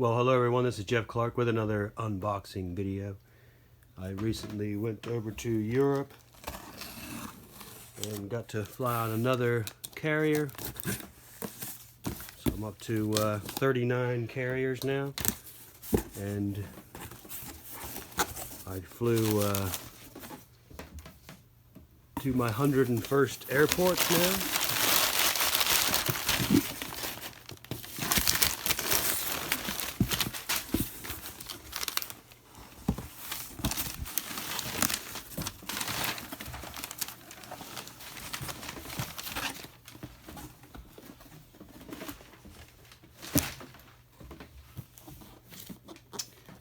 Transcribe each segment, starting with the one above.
Well, hello everyone, this is Jeff Clark with another unboxing video. I recently went over to Europe and got to fly on another carrier. So I'm up to 39 carriers now, and I flew to my 101st airport now.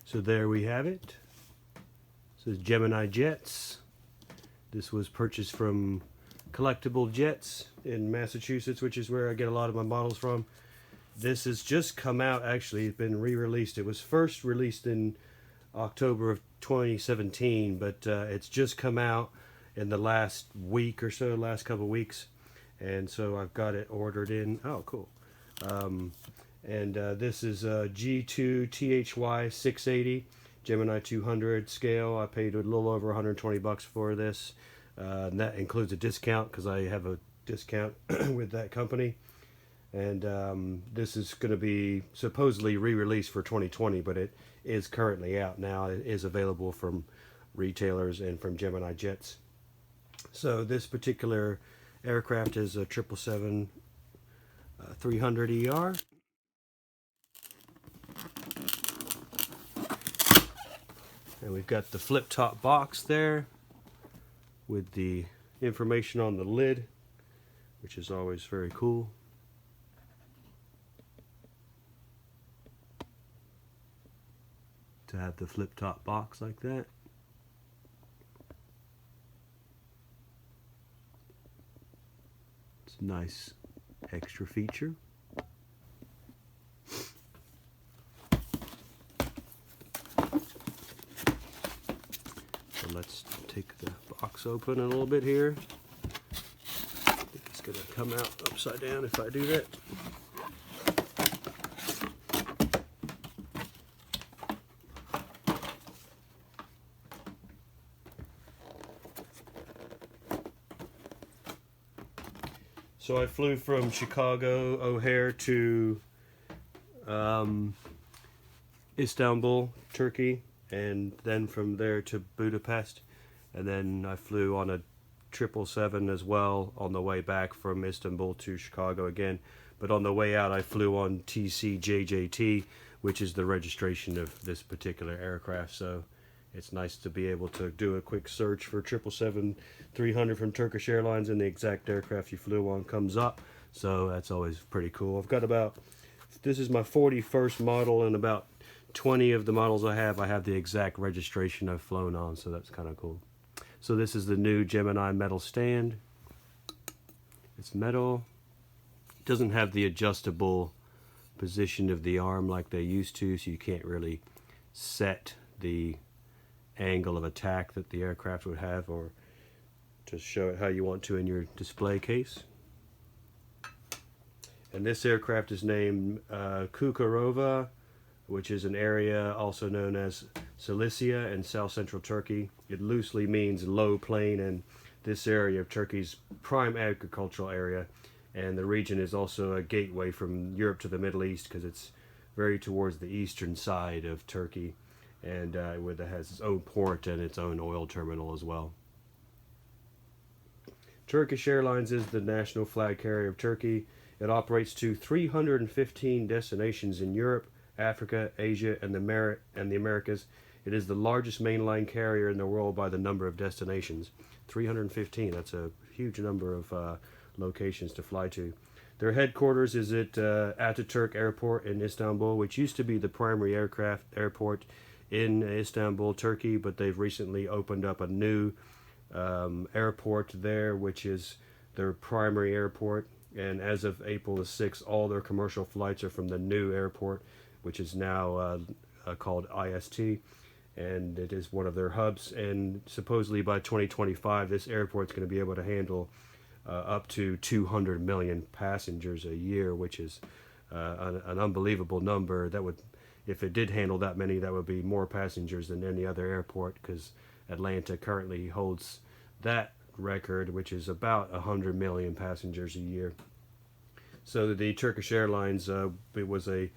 So there we have it. This is Gemini Jets. This was purchased from Collectible Jets in Massachusetts, which is where I get a lot of my models from. This has just come out, actually. It's been re-released. It was first released in October of 2017, but it's just come out in the last week or so, last couple of weeks. And so I've got it ordered in. Oh, cool. This is a G2 THY 680 Gemini 200 scale. I paid a little over 120 bucks for this. And that includes a discount because I have a discount with that company. And this is going to be supposedly re-released for 2020, but it is currently out now. It is available from retailers and from Gemini Jets. So this particular aircraft is a 777 300ER. And we've got the flip top box there with the information on the lid, which is always very cool. To have the flip top box like that. It's a nice extra feature. So let's take the box open a little bit here. I think it's going to come out upside down if I do that. So I flew from Chicago O'Hare to Istanbul, Turkey, and then from there to Budapest, and then I flew on a 777 as well on the way back from Istanbul to Chicago again. But on the way out I flew on TC-JJT, which is the registration of this particular aircraft. So it's nice to be able to do a quick search for 777-300 from Turkish Airlines, and the exact aircraft you flew on comes up. So that's always pretty cool. I've got this is my 41st model, and about 20 of the models I have the exact registration I've flown on, so that's kind of cool. So this is the new Gemini metal stand. It's metal. It doesn't have the adjustable position of the arm like they used to, so you can't really set the angle of attack that the aircraft would have, or to show it how you want to in your display case. And this aircraft is named Çukurova, which is an area also known as Cilicia in south central Turkey. It loosely means low plain, and this area of Turkey's prime agricultural area, and the region is also a gateway from Europe to the Middle East because it's very towards the eastern side of Turkey, and it has its own port and its own oil terminal as well. Turkish Airlines is the national flag carrier of Turkey. It operates to 315 destinations in Europe, Africa, Asia, and the Americas. It is the largest mainline carrier in the world by the number of destinations. 315, that's a huge number of locations to fly to. Their headquarters is at Ataturk Airport in Istanbul, which used to be the primary airport in Istanbul, Turkey, but they've recently opened up a new airport there, which is their primary airport. And as of April the 6th, all their commercial flights are from the new airport, which is now called IST, and it is one of their hubs. And supposedly by 2025, this airport's going to be able to handle up to 200 million passengers a year, which is an unbelievable number. That would if it did handle that many, that would be more passengers than any other airport, because Atlanta currently holds that record, which is about 100 million passengers a year. So the Turkish Airlines, it was a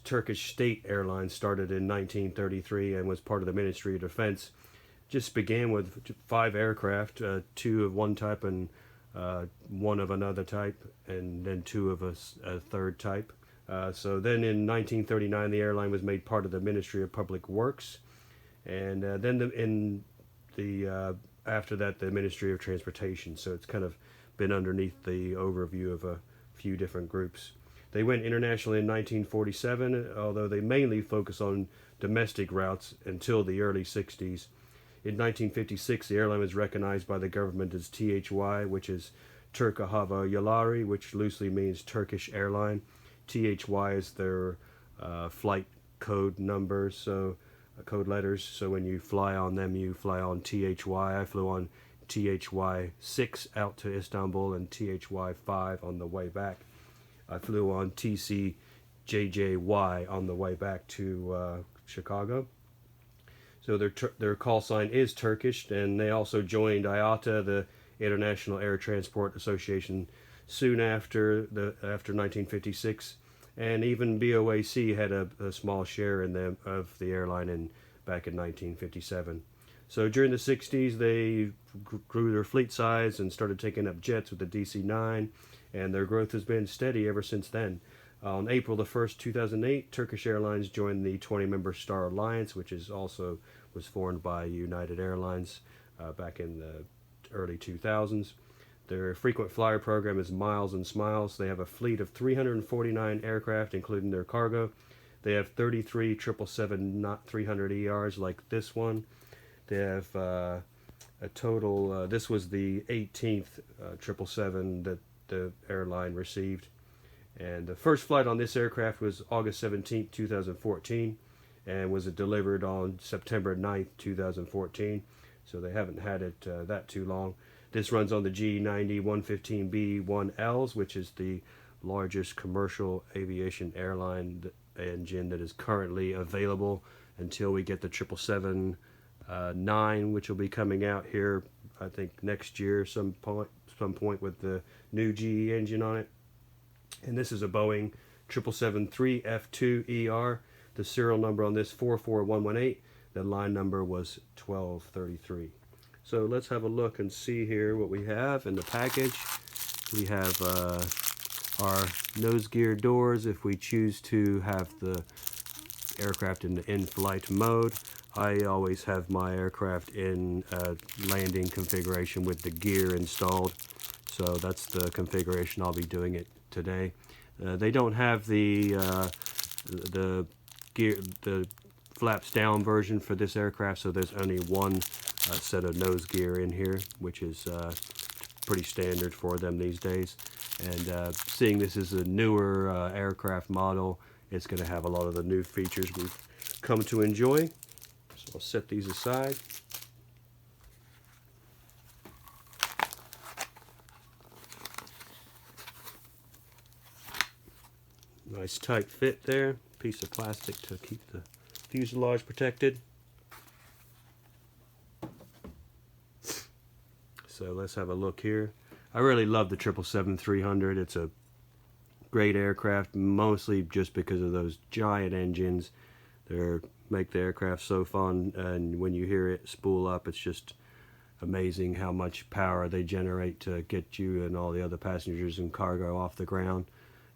Turkish state airline, started in 1933 and was part of the Ministry of Defense. Just began with 5 aircraft, 2 of one type and 1 of another type, and then 2 of a third type. So then in 1939, the airline was made part of the Ministry of Public Works, and then after that, the Ministry of Transportation. So it's kind of been underneath the overview of a few different groups. They went international in 1947, although they mainly focus on domestic routes until the early 60s. In 1956, the airline was recognized by the government as THY, which is Türk Hava Yolları, which loosely means Turkish Airline. THY is their flight code numbers, so code letters. So when you fly on them, you fly on THY. I flew on THY 6 out to Istanbul and THY 5 on the way back. I flew on TC-JJT on the way back to Chicago. So their call sign is Turkish, and they also joined IATA, the International Air Transport Association, soon after 1956, and even BOAC had a small share in them of the airline back in 1957. So during the 60s, they grew their fleet size and started taking up jets with the DC-9, and their growth has been steady ever since then. On April the 1st, 2008, Turkish Airlines joined the 20-member Star Alliance, which was formed by United Airlines back in the early 2000s. Their frequent flyer program is Miles and Smiles. They have a fleet of 349 aircraft, including their cargo. They have 33 777-300ERs like this one. They have a total, this was the 18th 777 that the airline received. And the first flight on this aircraft was August 17, 2014, and was delivered on September 9th, 2014. So they haven't had it that too long. This runs on the G90-115B1Ls, which is the largest commercial aviation airline engine that is currently available until we get the 777-9, which will be coming out here, I think, next year, some point with the new GE engine on it. And this is a Boeing 777-3F2ER. The serial number on this 44118. The line number was 1233. So let's have a look and see here what we have in the package. We have our nose gear doors if we choose to have the aircraft in the in-flight mode. I always have my aircraft in landing configuration with the gear installed. So that's the configuration I'll be doing it today. They don't have the flaps down version for this aircraft, so there's only one set of nose gear in here, which is pretty standard for them these days. And seeing this is a newer aircraft model, it's going to have a lot of the new features we've come to enjoy. So I'll set these aside. Nice tight fit there. Piece of plastic to keep the fuselage protected. So let's have a look here. I really love the 777-300. It's a great aircraft, mostly just because of those giant engines. They make the aircraft so fun, and when you hear it spool up, it's just amazing how much power they generate to get you and all the other passengers and cargo off the ground.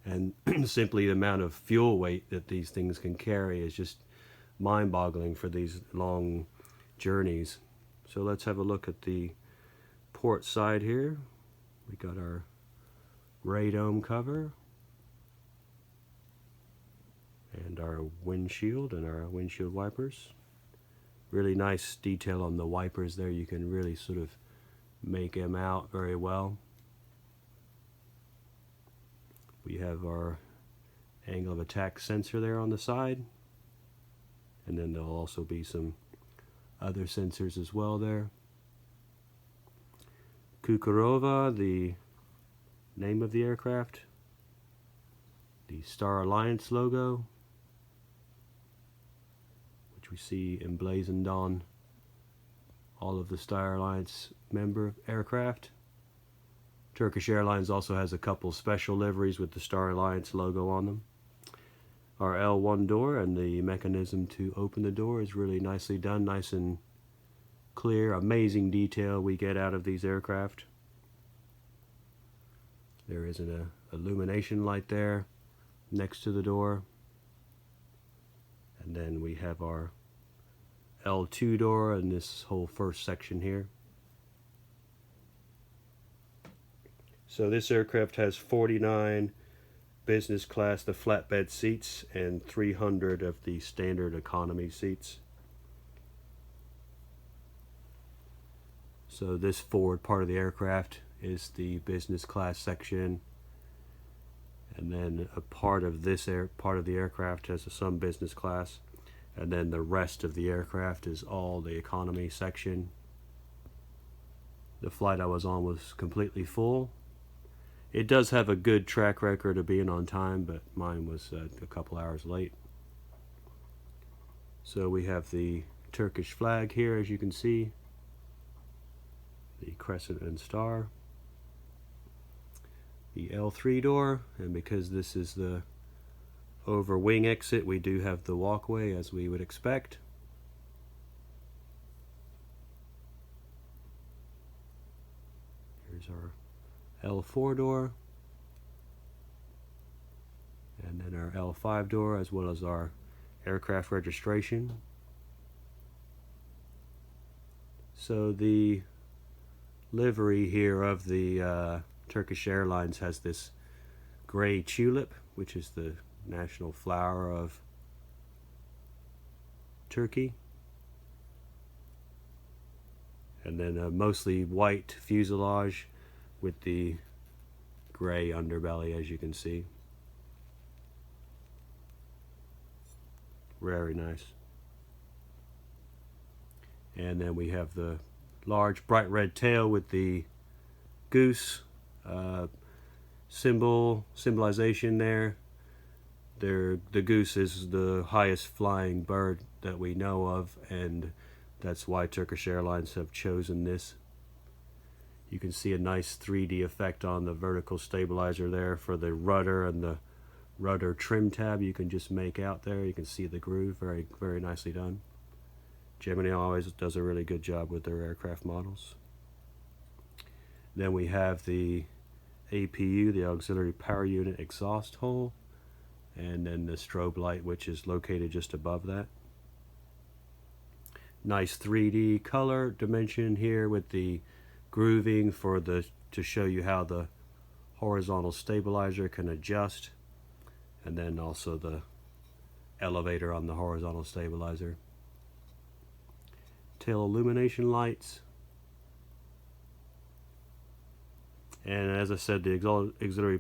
And simply the amount of fuel weight that these things can carry is just mind-boggling for these long journeys. So let's have a look at the port side here. We got our radome cover and our windshield and our windshield wipers. Really nice detail on the wipers there. You can really sort of make them out very well. We have our angle of attack sensor there on the side, and then there'll also be some other sensors as well there. Çukurova, the name of the aircraft, the Star Alliance logo, we see emblazoned on all of the Star Alliance member aircraft. Turkish Airlines also has a couple special liveries with the Star Alliance logo on them. Our L1 door and the mechanism to open the door is really nicely done, nice and clear. Amazing detail we get out of these aircraft. There is an illumination light there next to the door. And then we have our L2 door and this whole first section here. So this aircraft has 49 business class, the flatbed seats, and 300 of the standard economy seats. So this forward part of the aircraft is the business class section, and then a part of this part of the aircraft has some business class, and then the rest of the aircraft is all the economy section. The flight I was on was completely full. It does have a good track record of being on time, but mine was a couple hours late. So we have the Turkish flag here, as you can see, the crescent and star, the L3 door, and because this is the over wing exit, we do have the walkway as we would expect. Here's our L4 door, and then our L5 door, as well as our aircraft registration. So the livery here of the Turkish Airlines has this gray tulip, which is the national flower of Turkey, and then a mostly white fuselage with the gray underbelly, as you can see. Very nice. And then we have the large bright red tail with the goose symbolization there. The goose is the highest flying bird that we know of, and that's why Turkish Airlines have chosen this. You can see a nice 3D effect on the vertical stabilizer there for the rudder, and the rudder trim tab you can just make out there. You can see the groove, very, very nicely done. Gemini always does a really good job with their aircraft models. Then we have the APU, the auxiliary power unit exhaust hole, and then the strobe light, which is located just above that. Nice 3D color dimension here with the grooving to show you how the horizontal stabilizer can adjust, and then also the elevator on the horizontal stabilizer. Tail illumination lights, and as I said, the auxiliary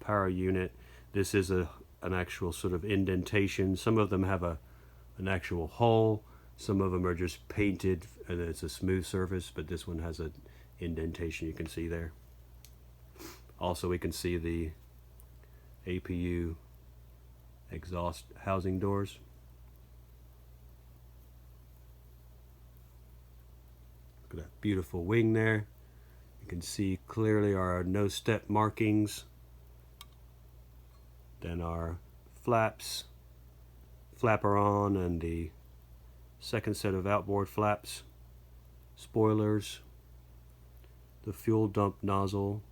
power unit, this is an actual sort of indentation. Some of them have an actual hole, some of them are just painted and it's a smooth surface, but this one has an indentation you can see there. Also, we can see the APU exhaust housing doors. Look at that beautiful wing there. You can see clearly our no step markings. Then our flaps, flapper on, and the second set of outboard flaps, spoilers, the fuel dump nozzle,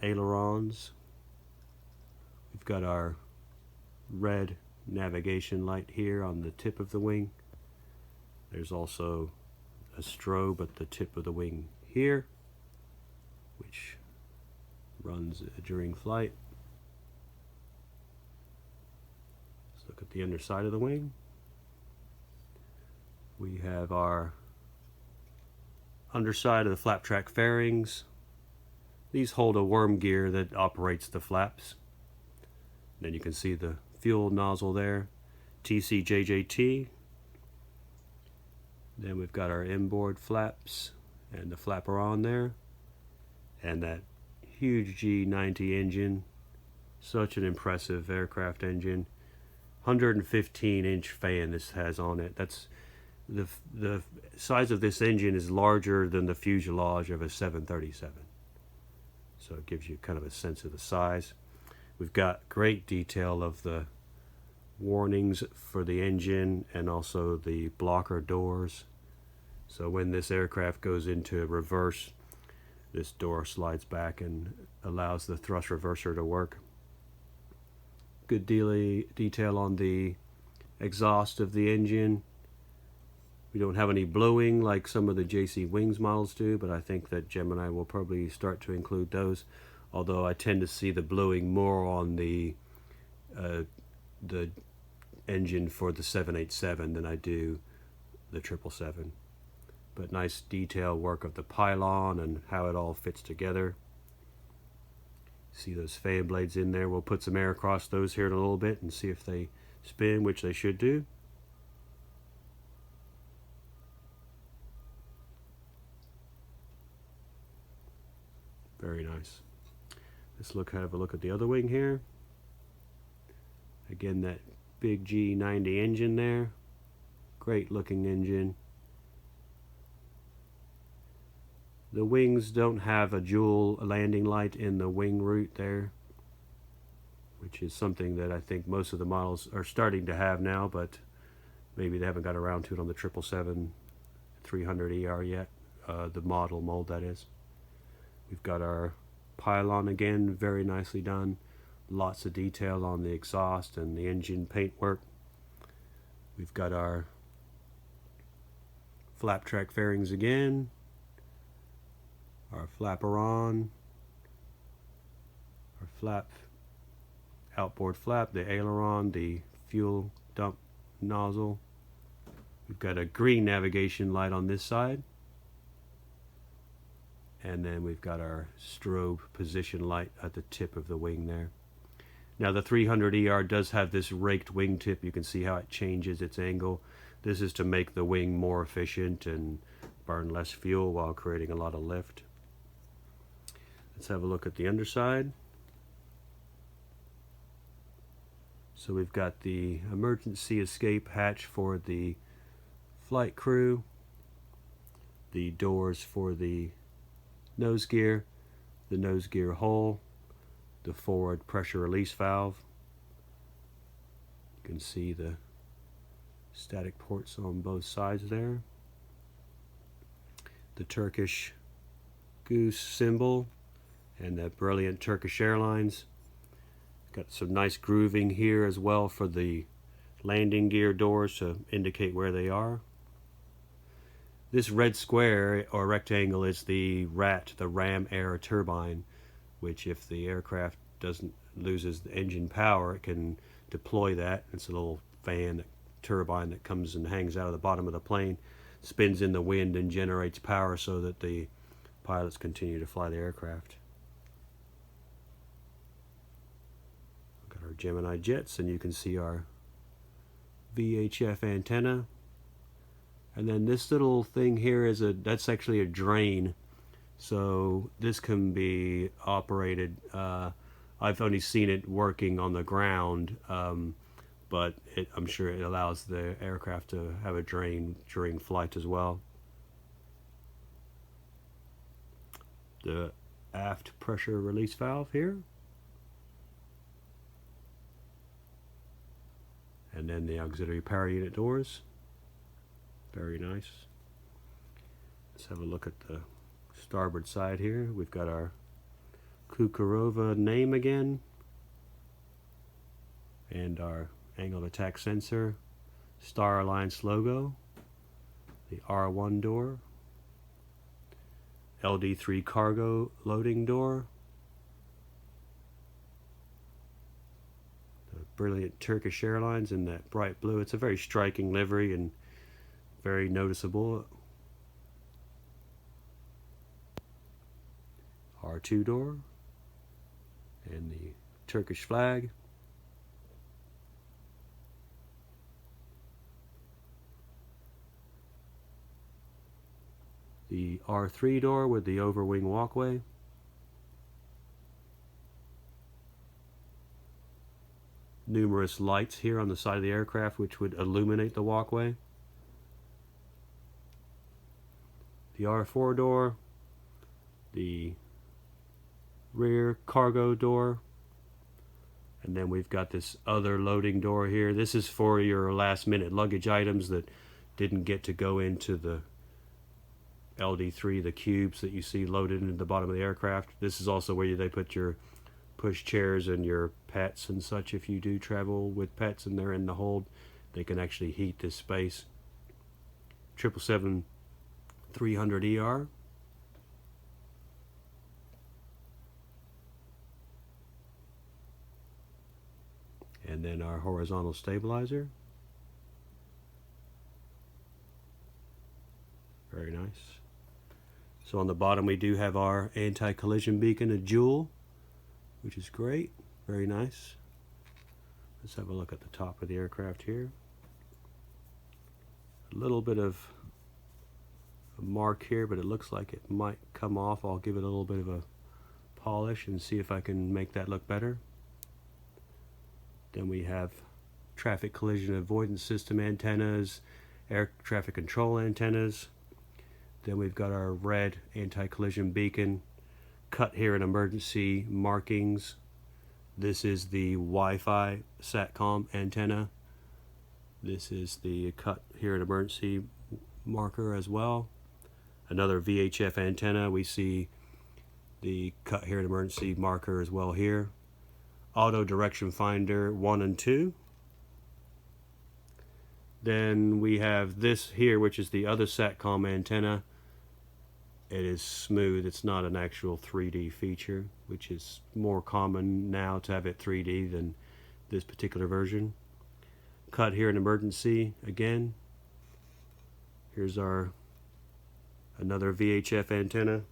ailerons. We've got our red navigation light here on the tip of the wing. There's also a strobe at the tip of the wing here, which runs during flight. Let's look at the underside of the wing. We have our underside of the flap track fairings. These hold a worm gear that operates the flaps. Then you can see the fuel nozzle there, TC-JJT. Then we've got our inboard flaps and the flapper on there, and that huge G90 engine. Such an impressive aircraft engine. 115-inch fan this has on it. That's the size of this engine is larger than the fuselage of a 737. So it gives you kind of a sense of the size. We've got great detail of the warnings for the engine and also the blocker doors. So when this aircraft goes into reverse, this door slides back and allows the thrust reverser to work. Good detail on the exhaust of the engine. We don't have any blowing like some of the JC Wings models do, but I think that Gemini will probably start to include those, although I tend to see the blowing more on the engine for the 787 than I do the 777. But nice detail work of the pylon and how it all fits together. See those fan blades in there. We'll put some air across those here in a little bit and see if they spin, which they should do. Very nice. Let's have a look at the other wing here. Again, that big G90 engine there. Great looking engine. The wings don't have a dual landing light in the wing root there, which is something that I think most of the models are starting to have now, but maybe they haven't got around to it on the 777-300ER yet, the model mold that is. We've got our pylon again, very nicely done. Lots of detail on the exhaust and the engine paintwork. We've got our flap track fairings again. Our flaperon. Our flap, outboard flap, the aileron, the fuel dump nozzle. We've got a green navigation light on this side. And then we've got our strobe position light at the tip of the wing there. Now the 300ER does have this raked wingtip. You can see how it changes its angle. This is to make the wing more efficient and burn less fuel while creating a lot of lift. Let's have a look at the underside. So we've got the emergency escape hatch for the flight crew, the doors for the nose gear, the nose gear hole, the forward pressure release valve. You can see the static ports on both sides there. The Turkish goose symbol and that brilliant Turkish Airlines. Got some nice grooving here as well for the landing gear doors to indicate where they are. This red square or rectangle is the RAT, the ram air turbine, which if the aircraft loses the engine power, it can deploy that. It's a little fan, turbine that comes and hangs out of the bottom of the plane, spins in the wind and generates power so that the pilots continue to fly the aircraft. Got our Gemini Jets, and you can see our VHF antenna. And then this little thing here that's actually a drain. So this can be operated, I've only seen it working on the ground, but I'm sure it allows the aircraft to have a drain during flight as well. The aft pressure release valve here. And then the auxiliary power unit doors. Very nice. Let's have a look at the starboard side here. We've got our Çukurova name again, and our angle of attack sensor, Star Alliance logo, the R1 door, LD3 cargo loading door, the brilliant Turkish Airlines in that bright blue. It's a very striking livery and very noticeable. R2 door and the Turkish flag. The R3 door with the overwing walkway. numerous lights here on the side of the aircraft which would illuminate the walkway. The R4 door, the rear cargo door, and then we've got this other loading door here. This is for your last minute luggage items that didn't get to go into the LD3, the cubes that you see loaded into the bottom of the aircraft. This is also where they put your push chairs and your pets and such. If you do travel with pets and they're in the hold, they can actually heat this space. 777-300ER. And then our horizontal stabilizer. Very nice. So on the bottom we do have our anti-collision beacon, a jewel, which is great. Very nice. Let's have a look at the top of the aircraft here. A little bit of a mark here, but it looks like it might come off. I'll give it a little bit of a polish and see if I can make that look better. Then we have traffic collision avoidance system antennas, air traffic control antennas. Then we've got our red anti-collision beacon, cut here in emergency markings. This is the Wi-Fi SATCOM antenna. This is the cut here in emergency marker as well. Another VHF antenna. We see the cut here in emergency marker as well here. Auto direction finder 1 and 2. Then we have this here, which is the other SATCOM antenna. It is smooth. It's not an actual 3D feature, which is more common now to have it 3D than this particular version. Cut here in emergency again. Here's our another VHF antenna.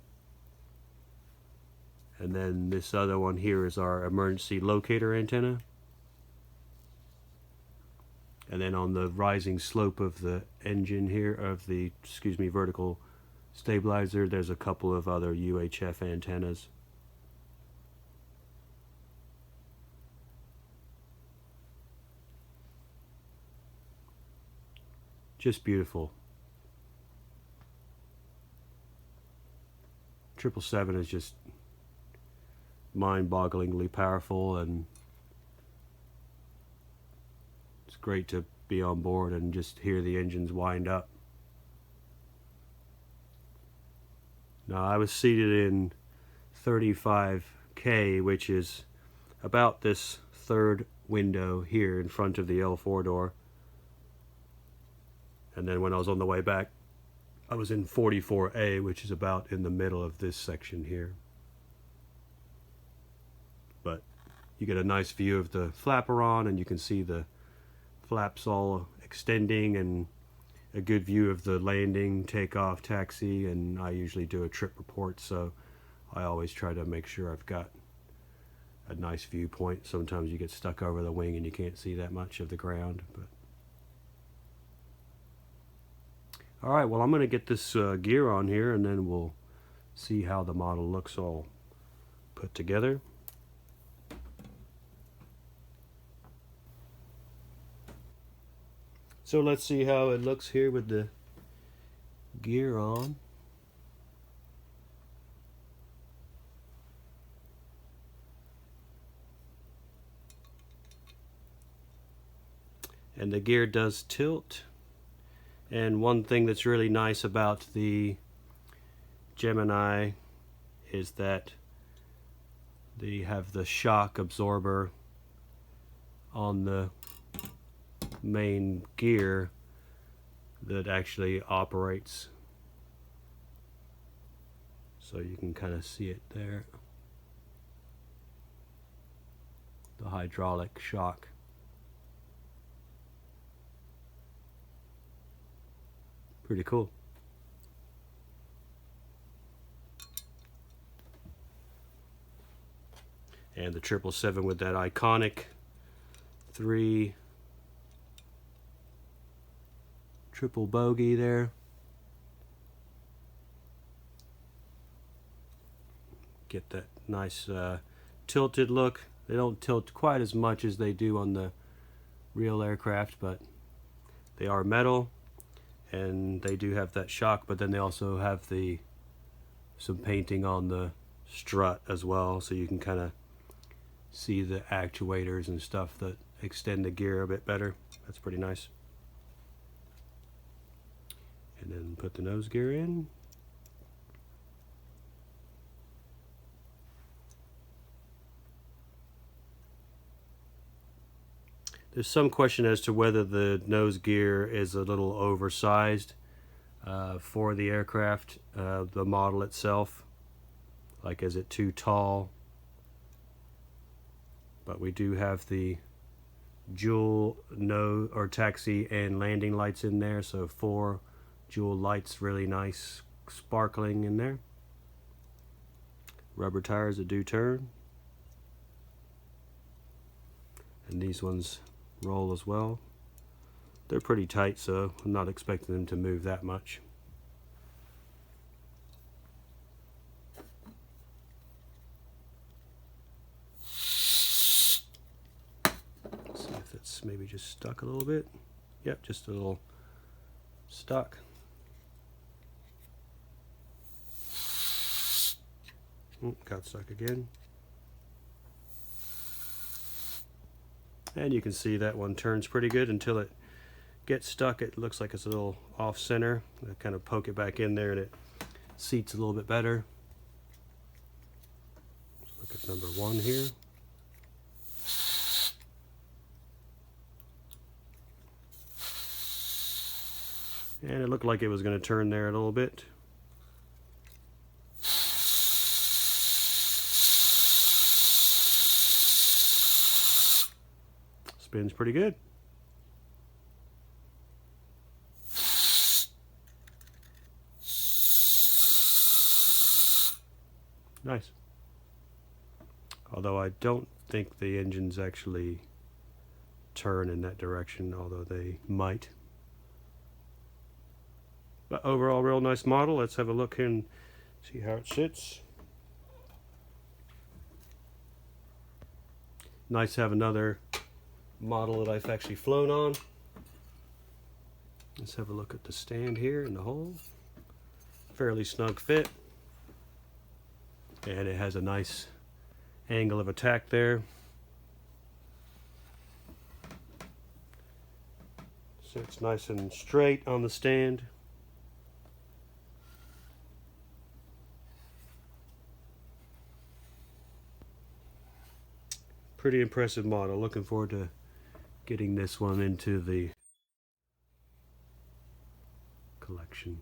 And then this other one here is our emergency locator antenna. And then on the rising slope of the engine here, of the, vertical stabilizer, there's a couple of other UHF antennas. Just beautiful. 777 is just mind-bogglingly powerful, and it's great to be on board and just hear the engines wind up. Now, I was seated in 35K, which is about this third window here in front of the L4 door. And then when I was on the way back, I was in 44A, which is about in the middle of this section here. But you get a nice view of the flaperon, and you can see the flaps all extending, and a good view of the landing, takeoff, taxi, and I usually do a trip report, so I always try to make sure I've got a nice viewpoint. Sometimes you get stuck over the wing and you can't see that much of the ground. But all right, well, I'm going to get this gear on here, and then we'll see how the model looks all put together. So let's see how it looks here with the gear on. And the gear does tilt. And one thing that's really nice about the Gemini is that they have the shock absorber on the main gear that actually operates, so you can kind of see it there, the hydraulic shock. Pretty cool. And the 777 with that iconic 3 triple bogey there. Get that nice tilted look. They don't tilt quite as much as they do on the real aircraft, but they are metal, and they do have that shock, but then they also have some painting on the strut as well, so you can kind of see the actuators and stuff that extend the gear a bit better. That's pretty nice. And then put the nose gear in. There's some question as to whether the nose gear is a little oversized for the aircraft, the model itself. Like, is it too tall? But we do have the dual nose or taxi and landing lights in there, so 4 dual lights, really nice sparkling in there. Rubber tires that do turn, and these ones roll as well. They're pretty tight, so I'm not expecting them to move that much. See if it's maybe just stuck a little bit. Yep, just a little stuck. Got stuck again. And you can see that one turns pretty good until it gets stuck. It looks like it's a little off center. I kind of poke it back in there and it seats a little bit better. Let's look at number 1 here. And it looked like it was going to turn there a little bit. Spins pretty good. Nice. Although I don't think the engines actually turn in that direction, although they might. But overall, real nice model. Let's have a look and see how it sits. Nice to have another model that I've actually flown on. Let's have a look at the stand here in the hole. Fairly snug fit. And it has a nice angle of attack there. Sits nice and straight on the stand. Pretty impressive model. Looking forward to getting this one into the collection.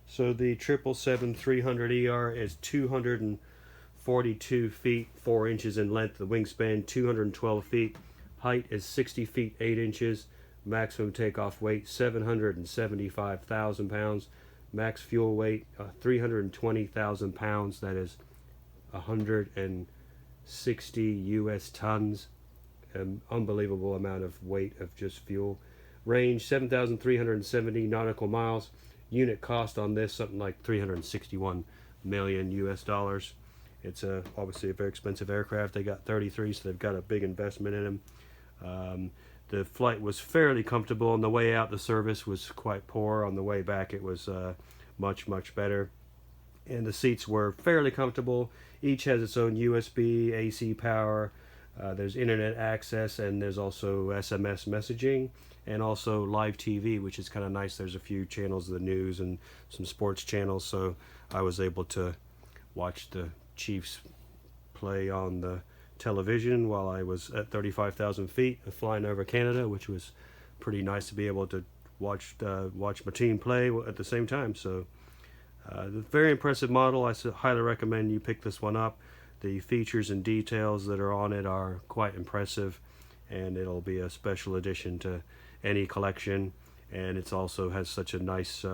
So the 777-300ER is 242 feet 4 inches in length. The wingspan 212 feet. Height is 60 feet 8 inches. Maximum takeoff weight 775,000 pounds. Max fuel weight 320,000 pounds. That is 160 US tons. An unbelievable amount of weight of just fuel. Range 7,370 nautical miles. Unit cost on this something like 361 million US dollars. It's obviously a very expensive aircraft. They got 33, so they've got a big investment in them. The flight was fairly comfortable. On the way out, the service was quite poor. On the way back, it was much better. And the seats were fairly comfortable. Each has its own USB, AC power. There's internet access, and there's also SMS messaging, and also live TV, which is kind of nice. There's a few channels of the news and some sports channels, so I was able to watch the Chiefs play on the television while I was at 35,000 feet flying over Canada, which was pretty nice to be able to watch my team play at the same time. So very impressive model. I highly recommend you pick this one up. The features and details that are on it are quite impressive, and it'll be a special addition to any collection. And it's also has such a nice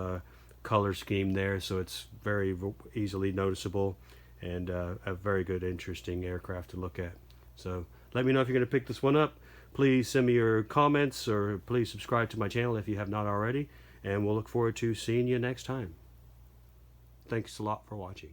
color scheme there, so it's very easily noticeable, and a very good, interesting aircraft to look at. So let me know if you're going to pick this one up. Please send me your comments, or please subscribe to my channel if you have not already, and we'll look forward to seeing you next time. Thanks a lot for watching.